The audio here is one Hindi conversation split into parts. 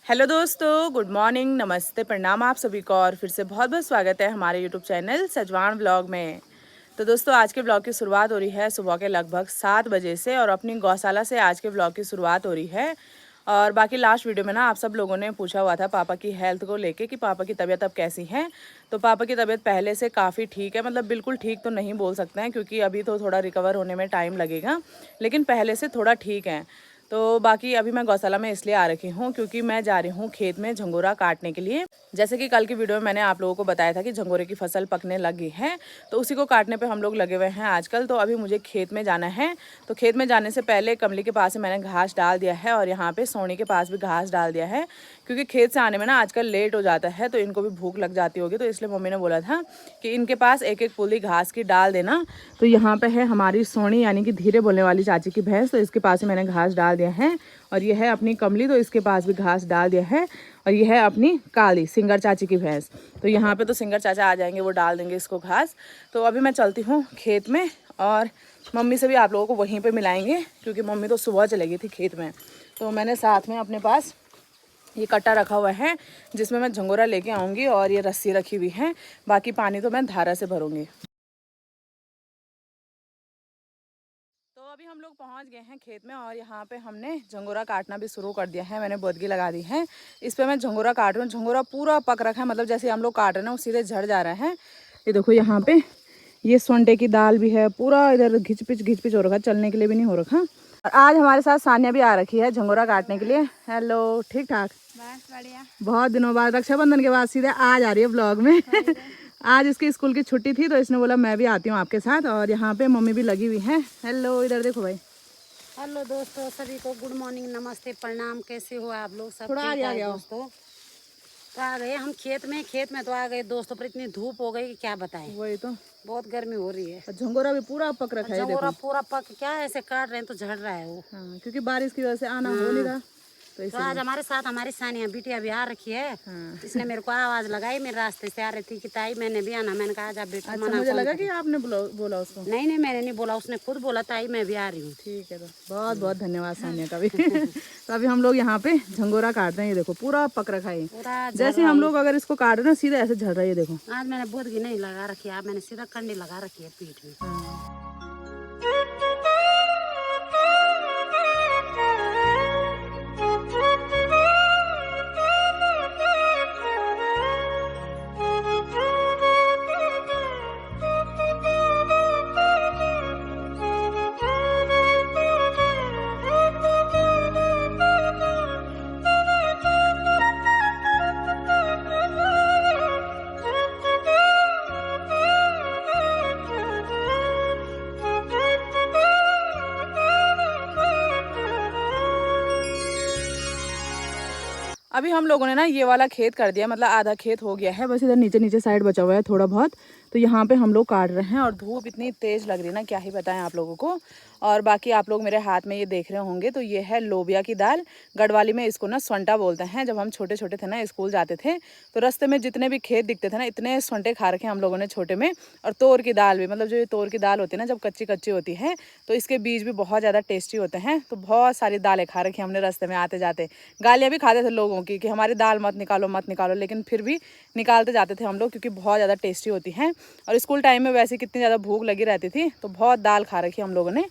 हेलो दोस्तों, गुड मॉर्निंग, नमस्ते, प्रणाम आप सभी को और फिर से बहुत बहुत स्वागत है हमारे यूट्यूब चैनल सजवान व्लॉग में। तो दोस्तों, आज के व्लॉग की शुरुआत हो रही है सुबह के लगभग 7 बजे से और अपनी गौशाला से आज के व्लॉग की शुरुआत हो रही है। और बाकी लास्ट वीडियो में ना आप सब लोगों ने पूछा हुआ था पापा की हेल्थ को लेके कि पापा की तबीयत अब कैसी है। तो पापा की तबीयत पहले से काफ़ी ठीक है, मतलब बिल्कुल ठीक तो नहीं बोल सकते हैं क्योंकि अभी तो थोड़ा रिकवर होने में टाइम लगेगा, लेकिन पहले से थोड़ा ठीक है। तो बाकी अभी मैं गौशाला में इसलिए आ रखी हूँ क्योंकि मैं जा रही हूँ खेत में झंगोरा काटने के लिए। जैसे कि कल की वीडियो में मैंने आप लोगों को बताया था कि झंगोरे की फसल पकने लगी है, तो उसी को काटने पे हम लोग लगे हुए हैं आजकल। तो अभी मुझे खेत में जाना है। तो खेत में जाने से पहले कमली के पास से मैंने घास डाल दिया है और यहाँ पे सोनी के पास भी घास डाल दिया है क्योंकि खेत से आने में ना आजकल लेट हो जाता है, तो इनको भी भूख लग जाती होगी। तो इसलिए मम्मी ने बोला था कि इनके पास एक एक पुली घास की डाल देना। तो यहाँ पे है हमारी सोनी यानी कि धीरे बोलने वाली चाची की भैंस, तो इसके पास ही मैंने घास डाल दिया है। और ये है अपनी कमली, तो इसके पास भी घास डाल दिया है। और ये है अपनी काली सिंगर चाची की भैंस। तो यहाँ पे तो सिंगर चाचा आ जाएंगे, वो डाल देंगे इसको घास। तो अभी मैं चलती हूँ खेत में और मम्मी से भी आप लोगों को वहीं पे मिलाएंगे क्योंकि मम्मी तो सुबह चली गई थी खेत में। तो मैंने साथ में अपने पास ये कट्टा रखा हुआ है जिसमें मैं झंगोरा लेके आऊँगी और ये रस्सी रखी हुई है। बाकी पानी तो मैं धारा से भरूँगी। तो अभी हम लोग पहुंच गए हैं खेत में और यहाँ पे हमने झंगोरा काटना भी शुरू कर दिया है। मैंने बोदगी लगा दी है, इस पे मैं झंगोरा काट रही हूँ। झंगोरा पूरा पक रखा है, मतलब जैसे हम लोग काट रहे हैं वो सीधे झड़ जा रहा है। ये देखो यहाँ पे ये सोंडे की दाल भी है, पूरा इधर घिच पिच हो रखा, चलने के लिए भी नहीं हो रखा। और आज हमारे साथ सानिया भी आ रखी है झंगोरा काटने के लिए। हेलो, ठीक ठाक? बस बढ़िया। बहुत दिनों बाद, रक्षाबंधन के बाद सीधे आज आ रही है ब्लॉग में। आज इसकी स्कूल की छुट्टी थी तो इसने बोला मैं भी आती हूँ आपके साथ। और यहाँ पे मम्मी भी लगी हुई है। हेलो, इधर देखो भाई। हेलो दोस्तों, सभी को गुड मॉर्निंग, नमस्ते, प्रणाम। कैसे हो आप लोग? सब थोड़ा ठीक आ है गया दोस्तों। तो आ गए हम खेत में तो आ गए दोस्तों, पर इतनी धूप हो गई कि क्या बताएं। वही तो। बहुत गर्मी हो रही है। और झंगोरा भी पूरा पक और रखा है, झंगोरा देखो। पूरा पक, क्या ऐसे काट रहे हैं तो झड़ रहा है वो। हाँ, क्योंकि बारिश की वजह से आना हो नहीं रहा, तो तो आज इसीलिए। हमारे साथ हमारी सानिया बिटिया भी आ रखी है। हाँ। इसने मेरे को आवाज लगाई, मेरे रास्ते से आ रही थी कि ताई मैंने भी आना। मैंने कहा जा बेटा, अच्छा, मना मुझे कौन लगा कि करे। आपने बोला उसको। नहीं नहीं, मैंने नहीं बोला, उसने खुद बोला ताई मैं भी आ रही हूँ। ठीक है, तो बहुत बहुत धन्यवाद सानिया का भी। तो अभी हम लोग यहाँ पे झंगोरा काट रहे हैं। ये देखो पूरा पक रखा है। पूरा झड़ जैसे रहा हम है। लोग अगर इसको काट रहे हैं ना, सीधे ऐसे झड़ रहा है, ये देखो। आज मैंने बोदगी नहीं लगा रखी है, मैंने सीधा कंडी लगा रखी है पीठ में। हाँ। अभी हम लोगों ने ना ये वाला खेत कर दिया, मतलब आधा खेत हो गया है, बस इधर नीचे नीचे साइड बचा हुआ है थोड़ा बहुत। तो यहाँ पे हम लोग काट रहे हैं और धूप इतनी तेज़ लग रही है ना, क्या ही बताएं आप लोगों को। और बाकी आप लोग मेरे हाथ में ये देख रहे होंगे, तो ये है लोबिया की दाल। गढ़वाली में इसको ना स्वंटा बोलते हैं। जब हम छोटे छोटे थे ना, स्कूल जाते थे, तो रास्ते में जितने भी खेत दिखते थे ना, इतने स्वंटे खा रखे हम लोगों ने छोटे में। और तोर की दाल भी, मतलब जो ये तोर की दाल होती है ना, जब कच्ची कच्ची होती है तो इसके बीज भी बहुत ज़्यादा टेस्टी होते हैं। तो बहुत सारी दालें खा रखी हमने रास्ते में आते जाते। गालियाँ भी खाते थे लोगों की कि हमारी दाल मत निकालो मत निकालो, लेकिन फिर भी निकालते जाते थे हम लोग क्योंकि बहुत ज़्यादा टेस्टी होती हैं। और स्कूल टाइम में वैसे कितनी ज़्यादा भूख लगी रहती थी, तो बहुत दाल खा रखी हम लोगों ने,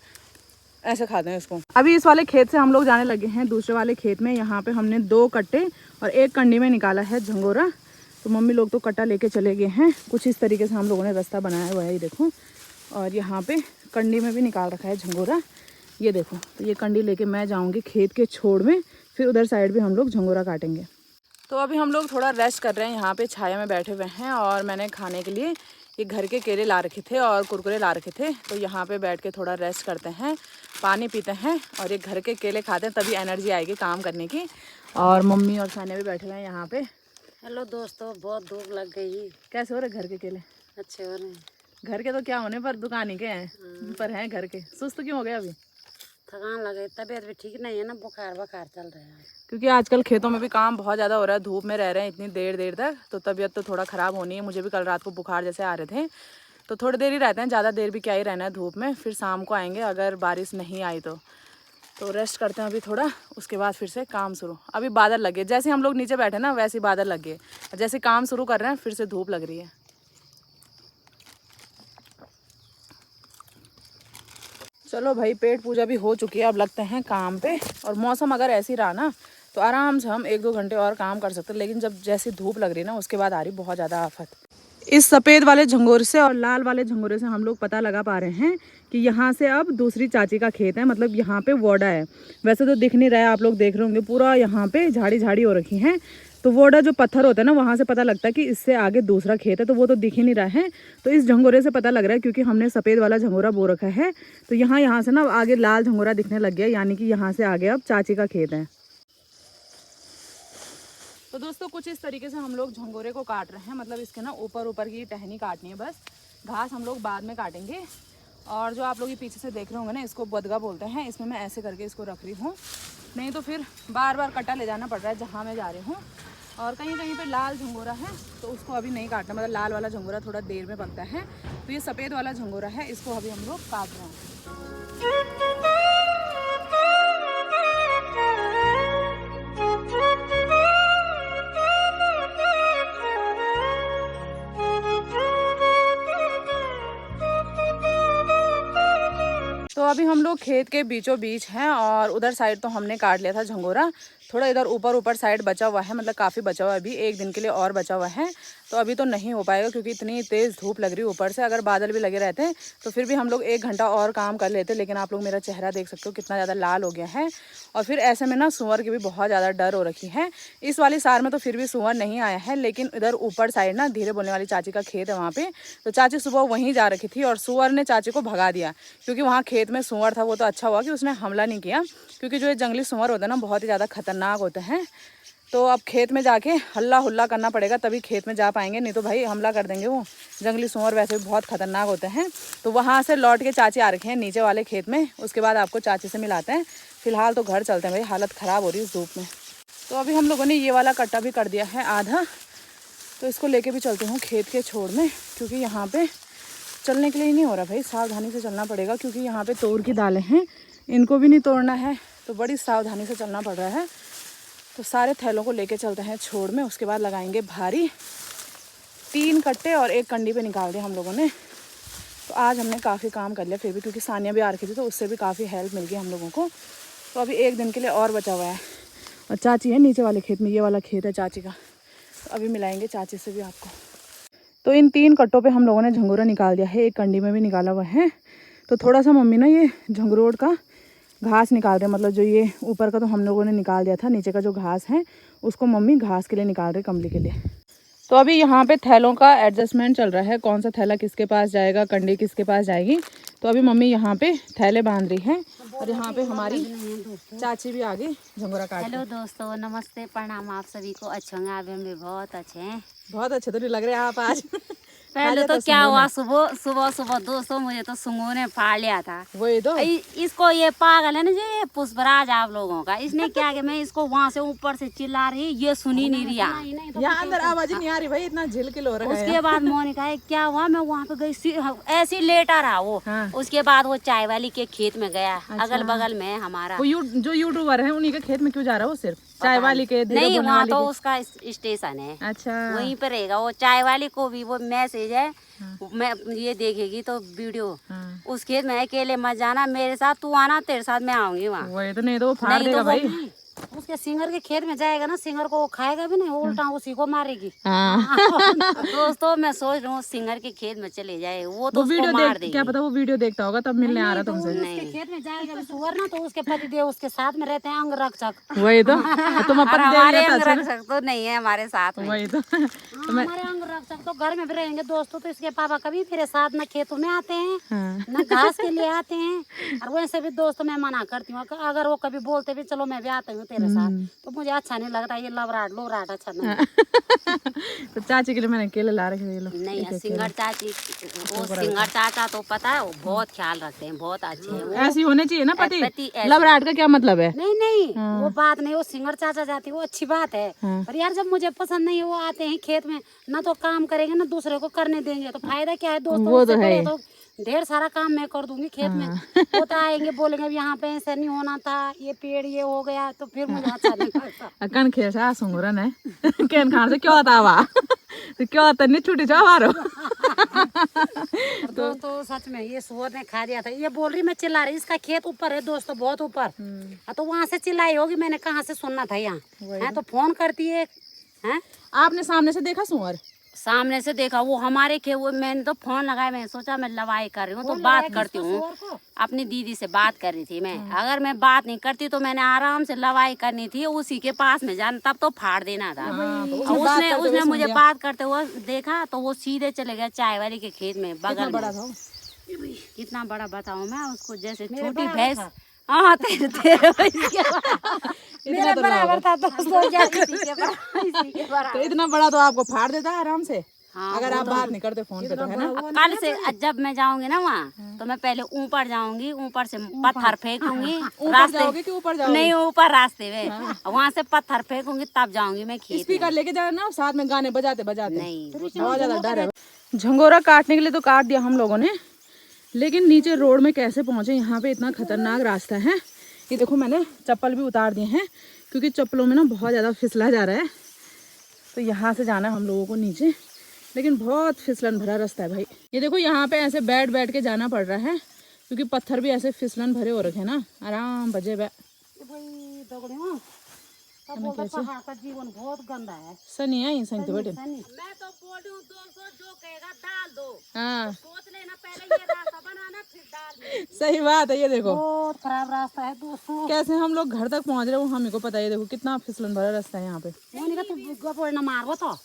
ऐसे खाते हैं इसको। अभी इस वाले खेत से हम लोग जाने लगे हैं दूसरे वाले खेत में। यहाँ पे हमने 2 कट्टे और 1 कंडी में निकाला है झंगोरा। तो मम्मी लोग तो कट्टा लेके चले गए हैं। कुछ इस तरीके से हम लोगों ने रास्ता बनाया हुआ है, ये देखो। और यहाँ पे कंडी में भी निकाल रखा है झंगोरा, ये देखो। तो ये कंडी लेके मैं जाऊँगी खेत के छोड़ में, फिर उधर साइड भी हम लोग झंगोरा काटेंगे। तो अभी हम लोग थोड़ा रेस्ट कर रहे हैं, यहाँ पे छाया में बैठे हुए हैं। और मैंने खाने के लिए ये घर के केले ला रखे थे और कुरकुरे ला रखे थे, तो यहाँ पे बैठ के थोड़ा रेस्ट करते हैं, पानी पीते हैं और ये घर के केले खाते हैं, तभी एनर्जी आएगी काम करने की। और मम्मी और सानिया भी बैठे हुए हैं यहाँ पे। हेलो दोस्तों, बहुत धूप लग गई। कैसे हो रहे घर के केले? अच्छे हो रहे हैं। घर के तो क्या होने, पर दुकानी के हैं, पर हैं घर के। सुस्त क्यों हो गए अभी? थकान लगे, तबीयत भी ठीक नहीं है ना, बुखार चल रहा है। क्योंकि आजकल खेतों में भी काम बहुत ज़्यादा हो रहा है, धूप में रह रहे हैं इतनी देर देर तक, तो तबीयत तो थोड़ा ख़राब होनी है। मुझे भी कल रात को बुखार जैसे आ रहे थे। तो थोड़ी देर ही रहते हैं, ज़्यादा देर भी क्या ही रहना है धूप में, फिर शाम को आएंगे अगर बारिश नहीं आई तो। तो रेस्ट करते हैं अभी थोड़ा, उसके बाद फिर से काम शुरू। अभी बादल लगे, जैसे हम लोग नीचे बैठे ना वैसे ही बादल लग गए, जैसे काम शुरू कर रहे हैं फिर से धूप लग रही है। चलो भाई, पेट पूजा भी हो चुकी है, अब लगते हैं काम पे। और मौसम अगर ऐसे ही रहा ना तो आराम से हम 1-2 घंटे और काम कर सकते हैं, लेकिन जब जैसी धूप लग रही है ना उसके बाद आ रही बहुत ज़्यादा आफत। इस सफ़ेद वाले झंगोरे से और लाल वाले झंगोरे से हम लोग पता लगा पा रहे हैं कि यहाँ से अब दूसरी चाची का खेत है, मतलब यहाँ पे वोडा है। वैसे तो दिख नहीं रहा है, आप लोग देख रहे होंगे पूरा यहाँ पे झाड़ी झाड़ी हो रखी है। तो वोडा जो पत्थर होता है ना वहाँ से पता लगता है कि इससे आगे दूसरा खेत है, तो वो तो दिख ही नहीं रहा है। तो इस झंगोरे से पता लग रहा है क्योंकि हमने सफ़ेद वाला झंगोरा बो रखा है। तो यहाँ से ना आगे लाल झंगोरा दिखने लग गया, यानी कि यहाँ से आगे अब चाची का खेत है। तो दोस्तों कुछ इस तरीके से हम लोग झंगोरे को काट रहे हैं, मतलब इसके ना ऊपर की टहनी काटनी है बस, घास हम लोग बाद में काटेंगे। और जो आप लोग ये पीछे से देख रहे होंगे ना, इसको बदगा बोलते हैं। इसमें मैं ऐसे करके इसको रख रही हूँ, नहीं तो फिर बार बार कटा ले जाना पड़ रहा है जहाँ मैं जा रही हूँ। और कहीं कहीं पे लाल झंगोरा है तो उसको अभी नहीं काटना, मतलब लाल वाला झंगोरा थोड़ा देर में पकता है। तो ये सफ़ेद वाला झंगोरा है, इसको अभी हम लोग काट रहे हैं। तो अभी हम लोग खेत के बीचों बीच हैं और उधर साइड तो हमने काट लिया था झंगोरा, थोड़ा इधर ऊपर साइड बचा हुआ है, मतलब काफ़ी बचा हुआ है, अभी 1 दिन के लिए और बचा हुआ है। तो अभी तो नहीं हो पाएगा क्योंकि इतनी तेज़ धूप लग रही है ऊपर से। अगर बादल भी लगे रहते हैं तो फिर भी हम लोग 1 घंटा और काम कर लेते, लेकिन आप लोग मेरा चेहरा देख सकते हो कितना ज़्यादा लाल हो गया है। और फिर ऐसे में ना सूअर की भी बहुत ज़्यादा डर हो रखी है। इस वाली सार में तो फिर भी सूअर नहीं आया है, लेकिन इधर ऊपर साइड ना धीरे बोलने वाली चाची का खेत है वहाँ पे। तो चाची सुबह वहीं जा रखी थी और सूअर ने चाची को भगा दिया, क्योंकि वहाँ खेत में सूअर था। वो तो अच्छा हुआ कि उसने हमला नहीं किया, क्योंकि जो ये जंगली सूअर होते हैं ना बहुत ही ज़्यादा खतरनाक होते हैं। तो अब खेत में जाके हल्ला हुल्ला करना पड़ेगा तभी खेत में जा पाएंगे, नहीं तो भाई हमला कर देंगे वो जंगली सूअर, वैसे भी बहुत खतरनाक होते हैं। तो वहाँ से लौट के चाची आ रखे हैं नीचे वाले खेत में, उसके बाद आपको चाची से मिलाते हैं। फिलहाल तो घर चलते हैं भाई, हालत ख़राब हो रही है इस धूप में। तो अभी हम लोगों ने ये वाला कट्टा भी कर दिया है आधा, तो इसको लेके भी चलते हूँ खेत के छोर में, क्योंकि यहाँ पे चलने के लिए ही नहीं हो रहा भाई, सावधानी से चलना पड़ेगा। क्योंकि यहाँ पे तोड़ की दालें हैं, इनको भी नहीं तोड़ना है, तो बड़ी सावधानी से चलना पड़ रहा है। तो सारे थैलों को लेके चलते हैं छोड़ में, उसके बाद लगाएंगे भारी। 3 कट्टे और 1 कंडी पे निकाल दिया हम लोगों ने। तो आज हमने काफ़ी काम कर लिया फिर भी, क्योंकि सानिया भी आ रखी थी तो उससे भी काफ़ी हेल्प मिल गई हम लोगों को। तो अभी 1 दिन के लिए और बचा हुआ है। और चाची है नीचे वाले खेत में, ये वाला खेत है चाची का, तो अभी मिलाएंगे चाची से भी आपको। तो इन 3 कट्टों पे हम लोगों ने झंगोरा निकाल दिया है, 1 कंडी में भी निकाला हुआ है। तो थोड़ा सा मम्मी ना ये झंगरोड का घास निकाल रहे हैं, मतलब जो ये ऊपर का तो हम लोगों ने निकाल दिया था, नीचे का जो घास है उसको मम्मी घास के लिए निकाल रहे, कमली के लिए। तो अभी यहाँ पे थैलों का एडजस्टमेंट चल रहा है, कौन सा थैला किसके पास जाएगा, कंडी किसके पास जाएगी। तो अभी मम्मी यहाँ पे थैले बांध रही हैं और यहाँ पे हमारी चाची भी आगे झंगोरा काट। हेलो दोस्तों, नमस्ते, प्रणाम आप सभी को। अच्छे होंगे आप, हम भी बहुत अच्छे हैं। बहुत अच्छे तो नहीं लग रहे आप आज। पहले तो क्या हुआ, सुबह दोस्तों मुझे तो सुंगू ने फाड़ लिया था। वही तो इसको ये पागल है ना, ये पुष्पराज आप लोगों का, इसने क्या कि मैं इसको वहाँ से ऊपर से चिल्ला रही, ये सुनी नहीं रही। यहाँ अंदर आवाज नहीं आ रही भाई, इतना झिलकिल हो रहा है। उसके बाद मोनिका है क्या हुआ, मैं वहाँ पे गई, ऐसे लेटा रहा वो। हाँ। उसके बाद वो चाय वाली के खेत में गया। अच्छा। अगल बगल में हमारा वो जो यूट्यूबर है उन्हीं के खेत में क्यों जा रहा है वो, सिर्फ चाय वाली के नहीं, वहाँ तो उसका स्टेशन है। अच्छा, वहीं पे रहेगा वो। चाय वाली को भी वो मैसेज है। हाँ। मैं ये देखेगी तो वीडियो। हाँ। उस खेत में अकेले मत जाना, मेरे साथ तू आना, तेरे साथ मैं आऊंगी वहाँ। वही तो, नहीं तो वो फाड़ देगा भाई। उसके सिंगर के खेत में जाएगा ना, सिंगर को वो खाएगा भी नहीं, उल्टा उसी को मारेगी। हाँ। दोस्तों मैं सोच रहा हूँ सिंगर के खेत में चले जाए, वो तो वीडियो मार देगी। क्या पता वो वीडियो देखता होगा तब मिलने आ रहा तुमसे। नहीं, उसके खेत में जाएगा सुअर ना, तो उसके पति देव उसके साथ में रहते हैं, अंग रक्षक। वही तो तुम हमारे अंग रक्षक तो नहीं है हमारे साथ में। वही तो हमारे अंग रक्षक तो घर में भी रहेंगे दोस्तों। तो इसके पापा कभी मेरे साथ न खेतों में आते हैं न घास के लिए आते हैं। और वैसे भी दोस्तों मैं मना करती हूँ, अगर वो कभी बोलते भी चलो मैं भी आता हूँ तेरे साथ, तो मुझे अच्छा नहीं लगता। ये लवराट लोराट अच्छा नहीं। तो चाची के लिए मैंने केले ला रखे थे। नहीं, सिंगर चाची, वो सिंगर चाचा तो पता है वो बहुत ख्याल रखते हैं, बहुत अच्छे हैं। ऐसी होने चाहिए ना पति। लवराट का क्या मतलब है? नहीं वो बात नहीं, वो सिंगर चाचा जाती है वो अच्छी बात है। पर यार जब मुझे पसंद नहीं, वो आते हैं खेत में ना तो काम करेंगे ना दूसरे को करने देंगे, तो फायदा क्या है दोस्तों। ढेर सारा काम मैं कर दूंगी खेत में। वो तो आएंगे बोलेंगे अब यहाँ पे ऐसा नहीं होना था, ये पेड़ ये हो गया, तो फिर मुझे अच्छा नहीं लगता। अकन खेसा सुंगरन है केन खान से क्यों तावा तो क्यों तन्नी छुट्टी जाओ मारो। दोस्तों सच में ये सुअर ने खा दिया था। ये बोल रही मैं चिल्ला रही, इसका खेत ऊपर है दोस्तों, बहुत ऊपर। तो वहाँ से चिल्लाई होगी, मैंने कहाँ से सुनना था यहाँ। तो फोन करती है। आपने सामने से देखा सुअर? सामने से देखा, वो हमारे के वो मैंने तो फोन लगाया, मैंने सोचा मैं लवाई कर रही हूँ तो बात करती हूँ। अपनी दीदी से बात कर रही थी मैं। अगर मैं बात नहीं करती तो मैंने आराम से लवाई करनी थी, उसी के पास में जाना, तब तो फाड़ देना था। उसने मुझे बात करते हुए देखा तो वो सीधे चले गया चाय वाली के खेत में बगल में। कितना बड़ा बताऊँ मैं उसको, जैसे छोटी भैंस। हाँ तेरे मेरे बराबर था दोस्तों। तो इतना बड़ा तो आपको फाड़ देता है आराम से। हाँ, अगर आप बात नहीं करते फोन पे तो है ना। कल से जब मैं जाऊंगी ना वहाँ, तो मैं पहले ऊपर जाऊंगी, ऊपर से पत्थर फेंकूंगी रास्ते के ऊपर। नहीं ऊपर रास्ते में, वहाँ से पत्थर फेंकूंगी तब जाऊंगी मैं खेत। स्पीकर लेके जाना ना, साथ में गाने बजाते बजाते। नहीं बहुत ज्यादा डर है। झंगोरा काटने के लिए तो काट दिया हम लोगों ने, लेकिन नीचे रोड में कैसे पहुंचे, यहाँ पे इतना खतरनाक रास्ता है। ये देखो मैंने चप्पल भी उतार दिए हैं क्योंकि चप्पलों में ना बहुत ज़्यादा फिसला जा रहा है। तो यहाँ से जाना है हम लोगों को नीचे, लेकिन बहुत फिसलन भरा रास्ता है भाई। ये देखो यहाँ पे ऐसे बैठ बैठ के जाना पड़ रहा है क्योंकि पत्थर भी ऐसे फिसलन भरे हो रखे हैं ना। आराम बजे पहाड़ का जीवन बहुत गंदा है। सनी है सही तो बेटे। मैं तो बोल रही हूँ दोस्तों, जो कहेगा डाल दो। हाँ सोच लेना पहले ये रास्ता बनाना फिर डाल। सही बात है। ये देखो बहुत खराब रास्ता है दोस्तों। कैसे हम लोग घर तक पहुँच रहे हैं वो हमें को पता है। ये देखो कितना फिसलन भरा रास्ता है यहाँ पे। तो मारो तो।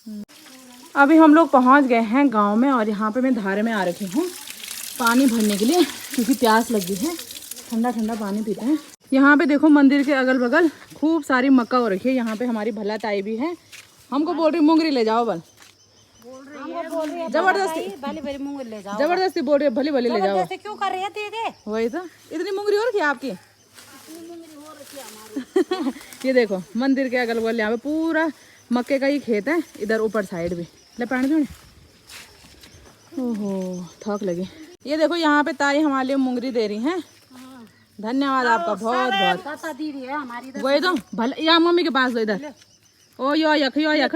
अभी हम लोग पहुँच गए हैं गाँव में और यहाँ पे मैं धारे में आ रखी हूँ पानी भरने के लिए क्योंकि प्यास लगी है। ठंडा ठंडा पानी पीते हैं। यहाँ पे देखो मंदिर के अगल बगल खूब सारी मक्का हो रखी है। यहाँ पे हमारी भला ताई भी है, हमको बोल रही मुंगरी ले जाओ। बल जबरदस्ती ले जाओ, जबरदस्ती बोल रही है भली भली ले जाओ। क्यों कर रही है दीदी? वही तो, इतनी मुंगरी हो रखी है आपकी। ये देखो मंदिर के अगल बगल यहाँ पे पूरा मक्के का ही खेत है, इधर ऊपर साइड भी। ले पानी दो। ओहो थक लगी। ये देखो यहाँ पे ताई हमारे लिए मुंगरी दे रही है। धन्यवाद आपका बहुत बहुत। दीदी है हमारी। वही तो भले या मम्मी के पास दो इधर। ओ यो यख यो यख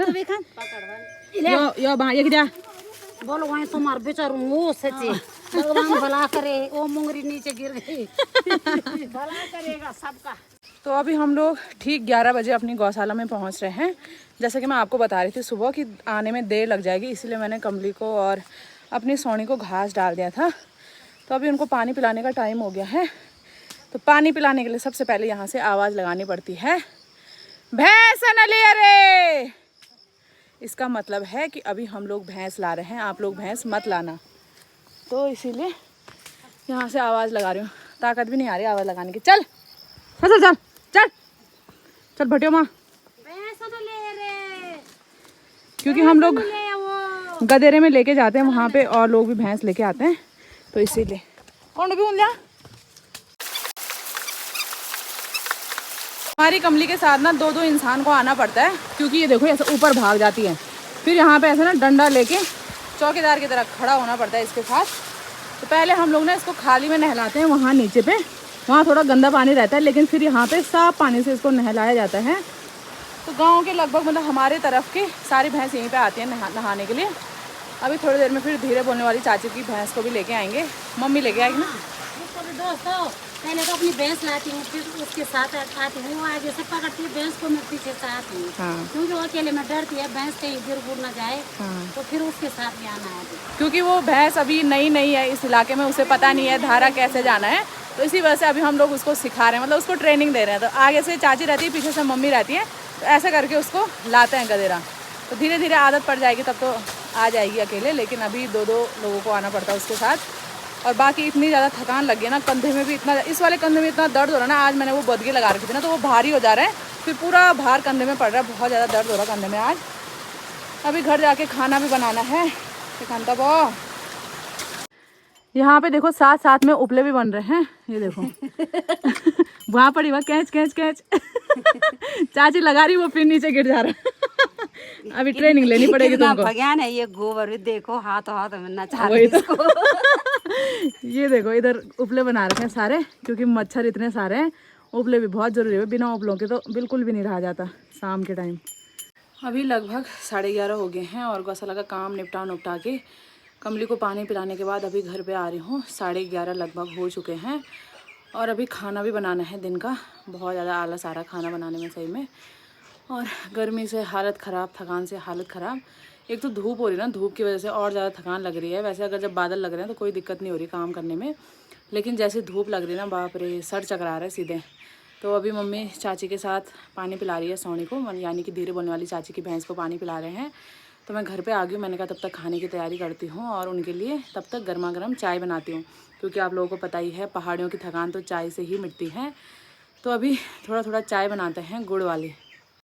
यो बा यख जा। बोलो वहीं तुम्हारे बेचारू मुंह सच्ची भगवान भला करे। वो मुंगरी नीचे गिर गई। भला करेगा सबका। तो अभी हम लोग ठीक 11 बजे अपनी गौशाला में पहुंच रहे हैं। जैसे कि मैं आपको बता रही थी सुबह कि आने में देर लग जाएगी, इसीलिए मैंने कमली को और अपनी सोनी को घास डाल दिया था। तो अभी उनको पानी पिलाने का टाइम हो गया है। तो पानी पिलाने के लिए सबसे पहले यहाँ से आवाज़ लगानी पड़ती है, भैंस न ले रे। इसका मतलब है कि अभी हम लोग भैंस ला रहे हैं, आप लोग भैंस मत लाना। तो इसीलिए यहाँ से आवाज़ लगा रही हूँ। ताकत भी नहीं आ रही आवाज़ लगाने की। चल चल चल चल चल भटियो माँ। क्योंकि हम लोग गदेरे में लेके जाते हैं, वहाँ पे और लोग भी भैंस लेके आते हैं, तो इसीलिए। कौन भी लिया हमारी कमली के साथ ना दो दो इंसान को आना पड़ता है क्योंकि ये देखो ऐसे ऊपर भाग जाती है। फिर यहाँ पे ऐसे ना डंडा लेके चौकीदार की तरह खड़ा होना पड़ता है इसके साथ। तो पहले हम लोग ना इसको खाली में नहलाते हैं वहाँ नीचे पे, वहाँ थोड़ा गंदा पानी रहता है, लेकिन फिर यहाँ पे साफ पानी से इसको नहलाया जाता है। तो गांव के लगभग मतलब हमारे तरफ की सारी भैंस यहीं पे आती हैं नहाने के लिए। अभी थोड़ी देर में फिर धीरे बोलने वाली चाची की भैंस को भी लेके आएंगे, मम्मी लेके आएगी ना। दोस्तों पहले तो अपनी भैंस लाती हूँ, फिर उसके साथ आती हूँ, आगे से पकड़ती है भैंस को, मैं पीछे से आती हूँ। हाँ। क्योंकि वो अकेले में डरती है, भैंस कहीं गिर गुर ना जाए। हाँ। तो फिर उसके साथ भी आना है क्योंकि वो भैंस अभी नई नई है इस इलाके में, उसे पता नहीं है धारा कैसे जाना है। तो इसी वजह से अभी हम लोग उसको सिखा रहे हैं, मतलब उसको ट्रेनिंग दे रहे हैं। तो आगे से चाची रहती है, पीछे से मम्मी रहती है, तो ऐसा करके उसको लाते हैं गदेरा। तो धीरे धीरे आदत पड़ जाएगी, तब तो आ जाएगी अकेले, लेकिन अभी दो दो लोगों को आना पड़ता है उसके साथ। और बाकी इतनी ज़्यादा थकान लग गई ना, कंधे में भी इतना, इस वाले कंधे में इतना दर्द हो रहा है ना। आज मैंने वो बदगे लगा रखी थी ना, तो वो भारी हो जा रहा है, फिर पूरा भार कंधे में पड़ रहा है, बहुत ज़्यादा दर्द हो रहा है कंधे में आज। अभी घर जाके खाना भी बनाना है। खानता बो यहाँ पे देखो साथ साथ में उपले भी बन रहे हैं, ये देखो। वहाँ पड़ी वह कैच कैच कैच। चाची लगा रही, वो फिर नीचे गिर जा रहा है। अभी ट्रेनिंग लेनी पड़ेगी कितना तुमको। भगवान है ये गोबर भी देखो हाथों हाथ में नचा वही रहे तो। इसको। ये देखो इधर उपले बना रखे हैं सारे, क्योंकि मच्छर इतने सारे हैं। उपले भी बहुत ज़रूरी है, बिना उपलों के तो बिल्कुल भी नहीं रहा जाता शाम के टाइम। अभी लगभग 11:30 हो गए हैं और गौशाला का काम निपटा के कमली को पानी पिलाने के बाद अभी घर पे आ रही हूँ। 11:30 लगभग हो चुके हैं और अभी खाना भी बनाना है दिन का। बहुत ज़्यादा आलस आ रहा है खाना बनाने में सही में, और गर्मी से हालत ख़राब, थकान से हालत ख़राब। एक तो धूप हो रही है ना, धूप की वजह से और ज़्यादा थकान लग रही है। वैसे अगर जब बादल लग रहे हैं तो कोई दिक्कत नहीं हो रही काम करने में, लेकिन जैसे धूप लग रही है ना, बाप रे सर चकरा रहा है सीधे। तो अभी मम्मी चाची के साथ पानी पिला रही है सोनी को, यानी कि धीरे बोलने वाली चाची की भैंस को पानी पिला रहे हैं। तो मैं घर पे आ गई हूँ, मैंने कहा तब तक खाने की तैयारी करती हूँ और उनके लिए तब तक गर्मा गर्म चाय बनाती हूँ, क्योंकि आप लोगों को पता ही है पहाड़ियों की थकान तो चाय से ही मिटती है। तो अभी थोड़ा थोड़ा चाय बनाते हैं गुड़ वाली,